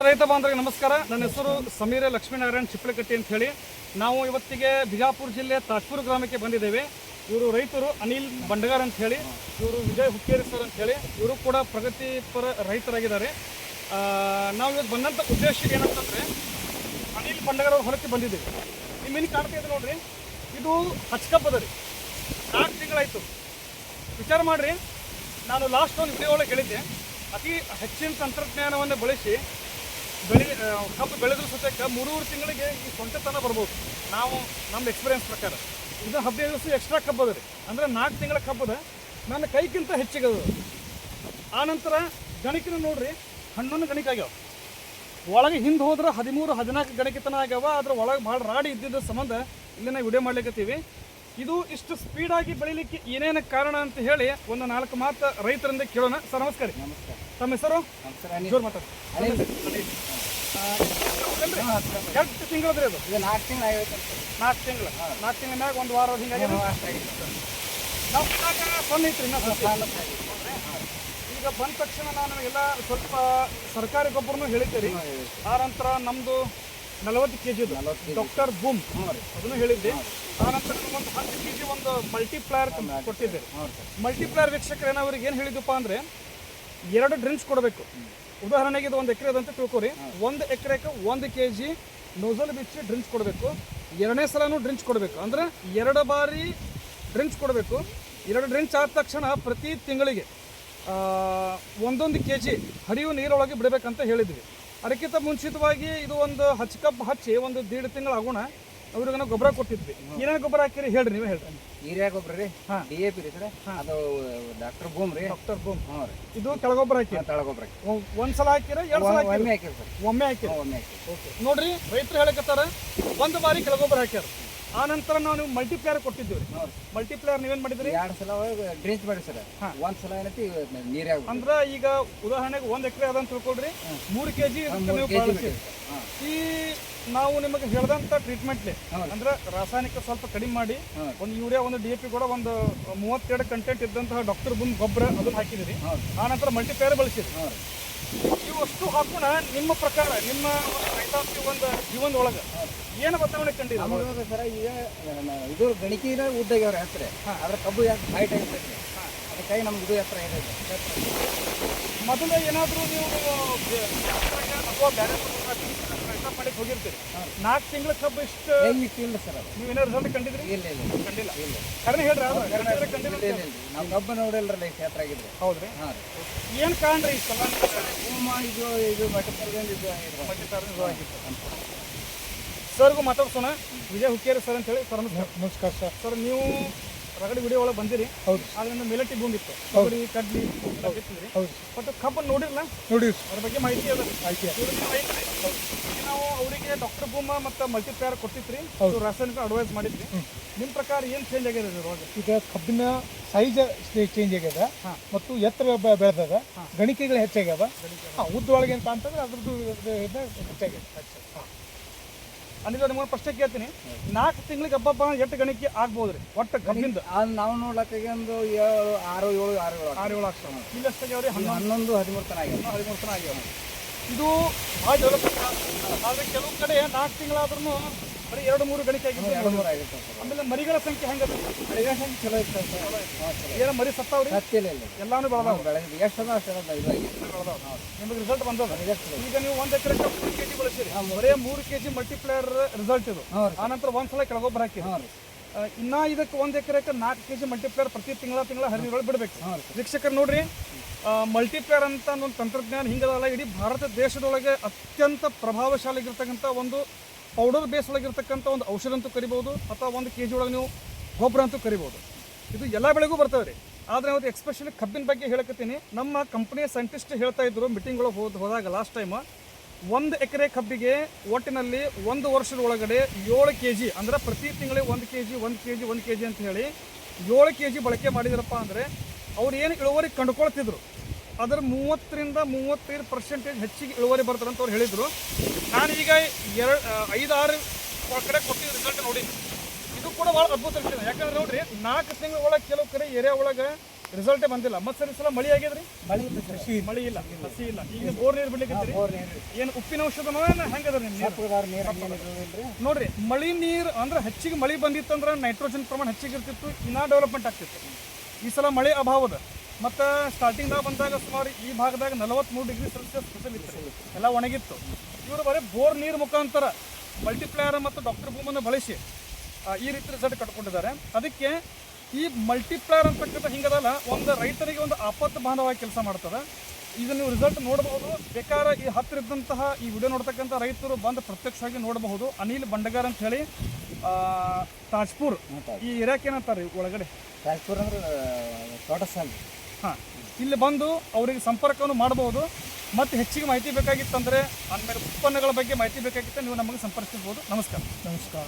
ರೈತ ಬಾಂಧವರಿಗೆ ನಮಸ್ಕಾರ. ನನ್ನ ಹೆಸರು ಸಮೀರ ಲಕ್ಷ್ಮೀನಾರಾಯಣ ಚಿಪ್ಪಲಕಟ್ಟಿ ಅಂತ ಹೇಳಿ. ನಾವು ಇವತ್ತಿಗೆ ಬಿಜಾಪುರ ಜಿಲ್ಲೆ ತಾಟ್ಪುರ ಗ್ರಾಮಕ್ಕೆ ಬಂದಿದ್ದೇವೆ. ಇವರು ರೈತರು ಅನಿಲ್ ಬಂಡಗಾರ್ ಅಂತ ಹೇಳಿ, ಇವರು ವಿಜಯ್ ಹುಕ್ಕೇರಿ ಸರ್ ಅಂತ ಹೇಳಿ, ಇವರು ಕೂಡ ಪ್ರಗತಿಪರ ರೈತರಾಗಿದ್ದಾರೆ. ನಾವು ಇವತ್ತು ಬಂದಂಥ ಉದ್ದೇಶ ಏನಂತಂದರೆ, ಅನಿಲ್ ಬಂಡಗಾರ್ ಅವ್ರ ಹೊಲಕ್ಕೆ ಬಂದಿದ್ದೇವೆ. ನಿಮ್ಮೇನು ಕಾಣ್ತಾ ಇದೆ ನೋಡ್ರಿ, ಇದು ಹಚ್ಕಪ್ಪದ ರೀ. 4 ತಿಂಗಳಾಯಿತು. ವಿಚಾರ ಮಾಡಿರಿ, ನಾನು ಲಾಸ್ಟ್ ಒಂದು ವಿಡಿಯೋ ಒಳಗೆ ಹೇಳಿದ್ದೆ, ಅತಿ ಹೆಚ್ಚಿನ ತಂತ್ರಜ್ಞಾನವನ್ನು ಬಳಸಿ ಕಬ್ಬು ಬೆಳೆದ್ರ ಸತ್ಯಕ್ಕೆ 3 ತಿಂಗಳಿಗೆ ಈ ಸೊಂಟತನ ಬರ್ಬೋದು. ನಾವು ನಮ್ಮ ಎಕ್ಸ್ಪೀರಿಯನ್ಸ್ ಪ್ರಕಾರ ಇದು 15 ದಿವಸ ಎಕ್ಸ್ಟ್ರಾ ಕಬ್ಬದ ರೀ. ಅಂದರೆ 4 ತಿಂಗಳ ಕಬ್ಬದ ನನ್ನ ಕೈಗಿಂತ ಹೆಚ್ಚಿಗದ. ಆನಂತರ ಗಣಿಕಿನ ನೋಡ್ರಿ, 11 ಗಣಿಕೆ ಆಗ್ಯಾವ. ಒಳಗೆ ಹಿಂದೆ ಹೋದ್ರೆ 13-14 ಗಣಿಕೆತನ ಆಗ್ಯಾವ. ಅದ್ರ ಒಳಗೆ ಭಾಳ ರಾಡಿ ಇದ್ದಿದ್ದ ಸಂಬಂಧ ಇಲ್ಲಿ ನಾವು ವಿಡಿಯೋ ಮಾಡ್ಲಿಕ್ಕತ್ತೀವಿ. ಇದು ಇಷ್ಟು ಸ್ಪೀಡಾಗಿ ಬೆಳಿಲಿಕ್ಕೆ ಏನೇನು ಕಾರಣ ಅಂತ ಹೇಳಿ ಒಂದು 4 ಮಾತು ರೈತರಿಂದ ಕೇಳೋಣ. ಸರ್ ನಮಸ್ಕಾರ. ನಮಸ್ಕಾರ. ತಮ್ಮ ಹೆಸರು? ಜೋರು ಮಾತಾಡಿ. ಎಷ್ಟು ತಿಂಗಳದ್ರಿ ಅದು? ಇದು 4 ತಿಂಗಳು ಆಗೈತೆ. 4 ತಿಂಗಳ ಮ್ಯಾಗ 1 ವಾರ ಹಿಂಗಾಗಿ ನಾವು ಸಣ್ಣ ಐತ್ರಿ. ಈಗ ಬಂದ ತಕ್ಷಣ ನಾನು ಎಲ್ಲ ಸ್ವಲ್ಪ ಸರ್ಕಾರಿ ಗೊಬ್ಬರನು ಹೇಳಿದ್ದೀರಿ. ಆ ನಂತರ ನಮ್ಮದು 40 kg ಡಾಕ್ಟರ್ ಬೂಮ್ ಅದನ್ನು ಹೇಳಿದ್ದೆ. ಆನಂತರ ಒಂದು 10 kg ಒಂದು ಮಲ್ಟಿಪ್ಲೈಯರ್ ಕೊಟ್ಟಿದ್ದೆ. ಮಲ್ಟಿಪ್ಲೈಯರ್ ವೀಕ್ಷಕರು ಅವ್ರಿಗೆ ಏನು ಹೇಳಿದಪ್ಪ ಅಂದರೆ, 2 ಡ್ರಿಂಕ್ಸ್ ಕೊಡಬೇಕು. ಉದಾಹರಣೆಗೆ ಇದು 1 ಎಕರೆ ಅದಂತ ತಿಳ್ಕೊರಿ. 1 ಎಕರೆಗೆ 1 kg ನೋಸಲ್ ಬಿಚ್ಚಿ ಡ್ರಿಂಕ್ಸ್ ಕೊಡಬೇಕು. 2ನೇ ಸಲನೂ ಡ್ರಿಂಕ್ಸ್ ಕೊಡಬೇಕು. ಅಂದರೆ 2 ಬಾರಿ ಡ್ರಿಂಕ್ಸ್ ಕೊಡಬೇಕು. 2 ಡ್ರಿಂಕ್ಸ್ ಆದ ತಕ್ಷಣ ಪ್ರತಿ ತಿಂಗಳಿಗೆ 1 kg ಹರಿವು ನೀರೊಳಗೆ ಬಿಡಬೇಕಂತ ಹೇಳಿದ್ವಿ. ಅದಕ್ಕಿಂತ ಮುಂಚಿತವಾಗಿ ಇದು ಒಂದು ಹಚ್ಕಬ್ಬು ಹಚ್ಚಿ 1.5 ತಿಂಗಳು ಆಗೋಣ ಅವ್ರಿಗೆ ನಾವು ಗೊಬ್ಬರ ಕೊಟ್ಟಿದ್ವಿ. ಏನೇನು ಗೊಬ್ಬರ ಹಾಕಿರಿ ಹೇಳ್ರಿ, ನೀವೇ ಹೇಳ್ರಿ. ಯೂರಿಯಾ ಗೊಬ್ಬರ ರೀ, DAP ರೀ ಸರ್, ಅದು ಡಾಕ್ಟರ್ ಬೂಮ್ ರೀ. ಡಾಕ್ಟರ್ ಬೂಮ್ ಇದು ಕೆಳಗೊಬ್ಬರ ಹಾಕಿ, ತಳಗೊಬ್ಬರ ಒಂದ್ಸಲ ಹಾಕಿರ 2 ಸಲ ಹಾಕಿ? ಒಮ್ಮೆ ಹಾಕಿರಿ ಸರ್. ಒಮ್ಮೆ ಹಾಕಿರಿ. ಓಕೆ ನೋಡ್ರಿ, ರೈತರು ಹೇಳಕತ್ತಾರ 1 ಬಾರಿ ಕೆಳಗೊಬ್ಬರ ಹಾಕ್ಯಾರ. ಆ ನಂತರ ನಾವು ಮಲ್ಟಿಪ್ಲೇಯರ್ ಕೊಟ್ಟಿದ್ದೀವಿ. ಮಲ್ಟಿಪ್ಲೇಯರ್ ನೀವೇನು ಮಾಡಿದ್ರಿ? 2 ಸಲ ಡ್ರಿಂಕ್ಸ್ ಮಾಡಿ ಸರ್. 1 ಸಲ ಏನೈತಿ ನೀರಾಗ. ಅಂದ್ರೆ ಈಗ ಉದಾಹರಣೆಗೆ 1 ಎಕರೆ ಅದಂತ ತಿಳ್ಕೊಳ್ರಿ, 3 kg ನೀವು ಬಳಸಿ. ಈ ನಾವು ನಿಮಗೆ ಹೇಳಿದಂಥ ಟ್ರೀಟ್ಮೆಂಟ್ಲಿ ಅಂದ್ರೆ ರಾಸಾಯನಿಕ ಸ್ವಲ್ಪ ಕಡಿಮೆ ಮಾಡಿ ಒಂದು ಯೂರಿಯಾ, ಒಂದು DAP ಕೂಡ ಒಂದು 32 ಕಂಟೆಂಟ್ ಇದ್ದಂತಹ ಡಾಕ್ಟರ್ ಬೂಮ್ ಗೊಬ್ಬರ ಅದನ್ನು ಹಾಕಿದಿರಿ. ಆನಂತರ ಮಲ್ಟಿಪ್ಲೇಯರ್ ಬಳಸಿರಿ. ಇವಷ್ಟು ಹಾಕೋಣ. ನಿಮ್ಮ ಪ್ರಕಾರ ನಿಮ್ಮ ರೈತಾಪಿ ಒಂದು ಜೀವನದೊಳಗೆ ಏನು ಬದಲಾವಣೆ ಕಂಡಿದೆ ಸರ್? ಈಗ ಇದು ಗಣಿಕಿನ ಉದ್ದಾಗ್ಯವ್ರ ಹೆಸರು, ಅದ್ರ ಕಬ್ಬು ಯಾಕೆ ಹೈಟ್ ಆಗಿರ್ತೈತಿ, ಅದಕ್ಕಾಗಿ ನಮ್ಗೆ ಇದು ಹತ್ರ ಏನೈತೆ. ಮೊದಲು ಏನಾದರೂ ನೀವು ಅಥವಾ ಬೇರೆ ರೈತ ಮಾಡಿಕ್ಕೆ ಹೋಗಿರ್ತೀರಿ, 4 ತಿಂಗಳ ಕಬ್ಬು ಇಷ್ಟು ಇಲ್ಲ ಸರ್. ಅದು ನೀವೇನೋ ರಿಸಲ್ಟ್ ಕಂಡಿದ್ರಿ? ಇಲ್ಲ ಕಂಡಿಲ್ಲ. ಇಲ್ಲ ಕರೆನೇ ಹೇಳ್ರಿ. ಕಂಡಿಲ್ಲ. ನಾವು ಕಬ್ಬು ನೋಡಿಲ್ರಲ್ಲ ಈ ಕ್ಷೇತ್ರ ಆಗಿದ್ರೆ. ಹೌದ್ರಿ. ಹಾಂ ರೀ. ಏನು ಕಾಣ್ರಿ ಈ ಸಲ ಇದು ಮಟ್ಟಪರ್ಗಂದು ಇದು ಆಗಿತ್ತು. ಸರ್ಗೂ ಮಾತಾಡ್ಸೋಣ. ವಿಜಯ್ ಹುಕ್ಕೇರಿ ಸರ್ ಅಂತೇಳಿ. ಸರ್ ನಮಸ್ಕಾರ ಸರ್. ಸರ್, ನೀವು ರಗಡಿ ವಿಡಿಯೋ ಒಳಗೆ ಬಂದಿರಿ. ಹೌದು. ಅದರಿಂದ ಮೆಲಟಿ ಭೂಮಿತ್ತು, ಕಬಡ್ಡಿ ಕಡ್ಲಿ ಬಿತ್ತಿದ್ರಿ. ಹೌದು. ಬಟ್ ಕಬ್ಬು ನೋಡಿರಲ್ಲ, ನೋಡಿ ಅದ್ರ ಬಗ್ಗೆ ಮಾಹಿತಿ ಅದ. ನಾವು ಅವರಿಗೆ ಡಾಕ್ಟರ್ ಬೂಮ ಮತ್ತು ಮಲ್ಟಿಪ್ಲೇಯರ್ ಕೊಟ್ಟಿದ್ರಿ, ರಾಸಾಯನಿಕ ಅಡ್ವೈಸ್ ಮಾಡಿದ್ರಿ. ನಿಮ್ಮ ಪ್ರಕಾರ ಏನು ಚೇಂಜ್ ಆಗಿದೆ ಇದ್ರೊಳಗೆ? ಈಗ ಕಬ್ಬಿನ ಸೈಜ್ ಚೇಂಜ್ ಆಗ್ಯದ ಮತ್ತು ಎತ್ತರ ಬೆಳೆದದ, ಗಣಿಕೆಗಳು ಹೆಚ್ಚಾಗ್ಯಾವ. ಉದ್ದೊಳಗೆ ಅಂತ ಅಂತಂದ್ರೆ ಅದ್ರದ್ದು ಹೆಚ್ಚಾಗ್ಯದ. ಅಂದ್ರೆ ನಿಮ್ಗೆ ಪ್ರಶ್ನೆ ಕೇಳ್ತೀನಿ, 4 ತಿಂಗಳಿಗೆ ಹಬ್ಬ ಎಷ್ಟು ಗಣಿಕೆ ಆಗ್ಬೋದ್ರಿ ಒಟ್ಟು ಕಬ್ಬಿಂದ? ನಾವು ನೋಡ್ಲಕ್ಕ ಒಂದು 6-7 ಆಗ್ತಾವ. ಇಲ್ಲಿ ಎಷ್ಟಾಗ್ಯಾವ್ರಿ? 11-13 ತನ ಆಗ್ಯಾವ. 13 ತನ ಆಗ್ಯಾವ. ಇದು ಭಾಳ ಡೆವಲಪ್ಮೆಂಟ್. ಆದರೆ ಕೆಲವು ಕಡೆ 4 ತಿಂಗಳಾದ್ರೂ ಬರೀ 2-3 ಗಣಿಕೆ ಆಗಿದ್ದು. 2-3 ಆಗಿರ್ತಾವೆ. ಆಮೇಲೆ ಮರಿಗಳ ಸಂಖ್ಯೆ ಹೆಂಗೆ? ಮರಿಗಳ ಸಂಖ್ಯೆ ಚಲೋ ಇರ್ತದೆ ಸರ್. ಏನು ಮರಿ ಸತ್ತಾವ್ರಿ? ಸತ್ತಿಲ್ಲ. ಎಲ್ಲಾನು ಬೆಳೆದಾವ. ಬೆಳೆದಿದ್ದು ಎಷ್ಟದ ಅಷ್ಟೆಲ್ಲ ಬೆಳೆದಾವ. ನಿಮಗೆ ರಿಸಲ್ಟ್ ಬಂದದ? ಈಗ ನೀವು 1 ಎಕರೆ 3 kg ಬಳಸಿರಿ, ಬರೀ 3 kg ಮಲ್ಟಿಪ್ಲೇಯರ್ ರಿಸಲ್ಟ್ ಇದು. ಆನಂತರ 1 ಸಲ ಕೆಳಗೊಬ್ಬರ ಹಾಕಿ. ಇನ್ನ ಇದಕ್ಕೆ 1 ಎಕರೆಕ್ಕೆ 4 kg ಮಲ್ಟಿಪ್ಲೇಯರ್ ಪ್ರತಿ ತಿಂಗಳ ಹರಿಗಳು ಬಿಡಬೇಕು. ವೀಕ್ಷಕರು ನೋಡ್ರಿ, ಮಲ್ಟಿಪ್ಲೇಯರ್ ಅಂತ ಒಂದು ತಂತ್ರಜ್ಞಾನ ಹಿಂಗದಲ್ಲ, ಇಡೀ ಭಾರತ ದೇಶದೊಳಗೆ ಅತ್ಯಂತ ಪ್ರಭಾವಶಾಲಿಗಿರ್ತಕ್ಕಂಥ ಒಂದು ಪೌಡರ್ ಬೇಸ್ ಒಳಗಿರ್ತಕ್ಕಂಥ ಒಂದು ಔಷಧ ಅಂತೂ ಕರಿಬೋದು, ಅಥವಾ 1 kg ಒಳಗೆ ನೀವು ಗೊಬ್ಬರ ಅಂತೂ ಕರಿಬೋದು. ಇದು ಎಲ್ಲ ಬೆಳೆಗೂ ಬರ್ತವೆ ರೀ. ಆದರೆ ಅವತ್ತು ಎಕ್ಸ್ಪೆಷಲಿ ಕಬ್ಬಿನ ಬಗ್ಗೆ ಹೇಳಕತ್ತೀನಿ. ನಮ್ಮ ಕಂಪ್ನಿಯ ಸೈಂಟಿಸ್ಟ್ ಹೇಳ್ತಾ ಇದ್ರು ಮೀಟಿಂಗ್ ಒಳಗೆ ಹೋದಾಗ ಲಾಸ್ಟ್ ಟೈಮ್, 1 ಎಕರೆ ಕಬ್ಬಿಗೆ ಒಟ್ಟಿನಲ್ಲಿ 1 ವರ್ಷದ ಒಳಗಡೆ 7 kg, ಅಂದ್ರೆ ಪ್ರತಿ ತಿಂಗಳಿಗೆ 1 kg ಅಂತ ಹೇಳಿ 7 kg ಬಳಕೆ ಮಾಡಿದ್ರಪ್ಪ ಅಂದರೆ ಅವ್ರು ಏನು ಇಳುವರಿ ಕಂಡುಕೊಳ್ತಿದ್ರು ಅದರ 30-35% ಹೆಚ್ಚಿಗೆ ಇಳುವರಿ ಬರ್ತಾರೆ ಅಂತ ಅವ್ರು ಹೇಳಿದರು. ನಾನೀಗ 5-6 ಕಡೆ ಕೊಟ್ಟಿದ್ದ ರಿಸಲ್ಟ್ ನೋಡಿ. ಇದು ಕೂಡ ಭಾಳ ಅದ್ಭುತ ಇರ್ತದೆ. ಯಾಕಂದ್ರೆ ನೋಡ್ರಿ, 4 ತಿಂಗಳ ಒಳಗೆ ಕೆಲವು ಕಡೆ ಏರಿಯಾ ಒಳಗೆ ರಿಸಲ್ಟೇ ಬಂದಿಲ್ಲ. ಮತ್ತೆ ಸರ್ ಈ ಸಲ ಮಳಿ ಆಗ್ಯದ್ರಿ? ಮಳೆ ಇಲ್ಲ ಸರ್. ಮಳಿ ಇಲ್ಲ, ಹಸಿ ಇಲ್ಲ. ಈಗ ಬೋರ್ ನೀರು ಬಿಡ್ಲಿಕ್ಕೆ ಬೋರ್ ನೀರು ಏನು ಉಪ್ಪಿನ ಔಷಧನೋ ಏನು ಹೆಂಗದ ನಿಮ್ಮ ನೀರು? ಸಪ್ಪಗಾರ ನೀರು ಏನಿಲ್ರಿ. ನೋಡ್ರಿ, ಮಳಿ ನೀರು ಅಂದ್ರೆ ಹೆಚ್ಚಿಗೆ ಮಳಿ ಬಂದಿತ್ತಂದ್ರೆ ನೈಟ್ರೋಜನ್ ಪ್ರಮಾಣ ಹೆಚ್ಚಿಗೆ ಇರ್ತಿತ್ತು, ಇನ್ನೂ ಡೆವಲಪ್ಮೆಂಟ್ ಆಗ್ತಿತ್ತು. ಈ ಸಲ ಮಳೆ ಅಭಾವದ ಮತ್ತು ಸ್ಟಾರ್ಟಿಂಗ್ದಾಗ ಬಂದಾಗ ಸುಮಾರು ಈ ಭಾಗದಾಗ 43 ಡಿಗ್ರಿ ಸೆಲ್ಸಿಯಸ್ ಬಿಸಿಲಿತ್ತು, ಎಲ್ಲ ಒಣಗಿತ್ತು. ಇವರು ಬರೀ ಬೋರ್ ನೀರು ಮುಖಾಂತರ ಮಲ್ಟಿಪ್ಲೇಯರ್ ಮತ್ತು ಡಾಕ್ಟರ್ ಭೂಮನ್ನು ಬಳಸಿ ಈ ರೀತಿ ರಿಸಲ್ಟ್ ಕಟ್ಕೊಂಡಿದ್ದಾರೆ. ಅದಕ್ಕೆ ಈ ಮಲ್ಟಿಪ್ಲೇಯರ್ ಅಂತಕ್ಕಂಥ ಹಿಂಗದಲ್ಲ, ಒಂದು ರೈತರಿಗೆ ಒಂದು ಆಪತ್ತು ಬಾಂಧವವಾಗಿ ಕೆಲಸ ಮಾಡ್ತದೆ. ಇದು ನೀವು ರಿಸಲ್ಟ್ ನೋಡಬಹುದು. ಬೇಕಾದ್ರೆ ಈ ಹತ್ತಿರ ಇದ್ದಂತಹ ಈ ವಿಡಿಯೋ ನೋಡ್ತಕ್ಕಂಥ ರೈತರು ಬಂದು ಪ್ರತ್ಯಕ್ಷವಾಗಿ ನೋಡಬಹುದು. ಅನಿಲ್ ಬಂಡಗಾರ್ ಅಂತ ಹೇಳಿ ತಾಜ್ಪುರ್ ಈ ಏರಿಯಾಕ್ಕೆ ಏನಂತಾರೆ ಒಳಗಡೆ ರಾಜ್ಪುರ ಅಂದ್ರೆ ತೋಟಸಾಲಿ. ಹಾಂ, ಇಲ್ಲಿ ಬಂದು ಅವರಿಗೆ ಸಂಪರ್ಕವನ್ನು ಮಾಡಬಹುದು. ಮತ್ತು ಹೆಚ್ಚಿಗೆ ಮಾಹಿತಿ ಬೇಕಾಗಿತ್ತಂದರೆ ಆಮೇಲೆ ಉತ್ಪನ್ನಗಳ ಬಗ್ಗೆ ಮಾಹಿತಿ ಬೇಕಾಗಿತ್ತು, ನೀವು ನಮಗೆ ಸಂಪರ್ಕಿಸಬಹುದು. ನಮಸ್ಕಾರ. ನಮಸ್ಕಾರ.